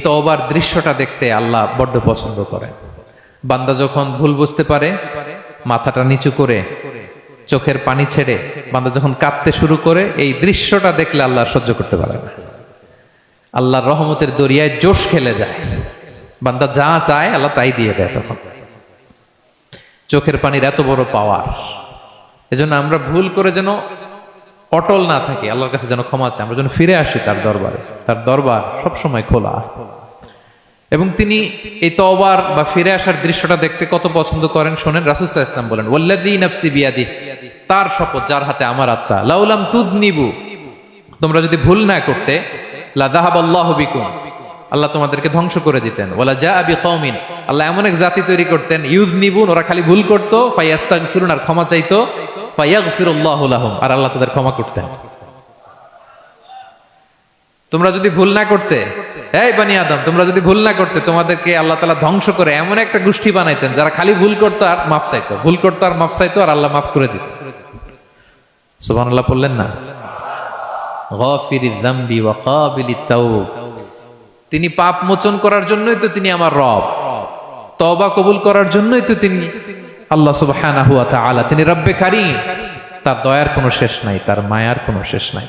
তওবার দৃশ্যটা দেখতে আল্লাহ বড্ড পছন্দ করেন। বান্দা যখন ভুল বুঝতে পারে, মাথাটা নিচু করে চোখের পানি ছেড়ে বান্দা যখন কাঁদতে শুরু করে, এই দৃশ্যটা দেখলে আল্লাহ সহ্য করতে পারে না। আল্লাহর রহমতের দরিয়ায় জোশ খেলে যায়, বান্দা যা চায় আল্লাহ তাই দিয়ে দেয়। তখন চোখের পানির এত বড় পাওয়ার। এজন্য আমরা ভুল করে যেন অটল না থাকি, আল্লাহর কাছে যেন ক্ষমা চাই, আমরা যেন ফিরে আসি তার দরবারে। তার দরবার সবসময় খোলা। এবং তিনি এই তওবার বা ফিরে আসার দৃশ্যটা দেখতে কত পছন্দ করেন শোনেন। রাসূল সাল্লাল্লাহু আলাইহি ওয়াসাল্লাম বলেন, ওয়াল্লাযী নাফসি বিয়াদিহি, তার শপথ যার হাতে আমার আত্মা, লাউলাম তুযনিবু, তোমরা যদি ভুল না করতে, লা যাহাবাল্লাহু বিকুম, আল্লাহ তোমাদেরকে ধ্বংস করে দিতেন। ওয়ালা জাআ বিকওমিন, আল্লাহ এমন এক জাতি তৈরি করতেন, ইউযনিবুন, ওরা খালি ভুল করত, ফায়াস্তাগফিরুন, আর ক্ষমা চাইতো, ফায়াগফিরুল্লাহু লাহুম, আর আল্লাহ তাদের ক্ষমা করতেন। তোমরা যদি ভুল না করতে, এই বানি আদম, তোমরা যদি ভুল না করতে, তোমাদেরকে আল্লাহ তাআলা ধ্বংস করে এমন একটা গোষ্ঠী বানাইতেন যারা খালি ভুল করতো আর মাফ চাইতো, ভুল করতো আর মাফ চাইতো, আর আল্লাহ মাফ করে দিত। সুবহানাল্লাহ বললেন না? গাফিরিয যামবি ওয়া কাবিলিত তাওব, তিনি পাপ মোচন করার জন্যই তো তিনি আমার রব, তওবা কবুল করার জন্যই তো তিনি আল্লাহ সুবহানাহু ওয়া তাআলা, তিনি রব্বে কারীম। তার দয়ার কোনো শেষ নাই, তার মায়ার কোনো শেষ নাই।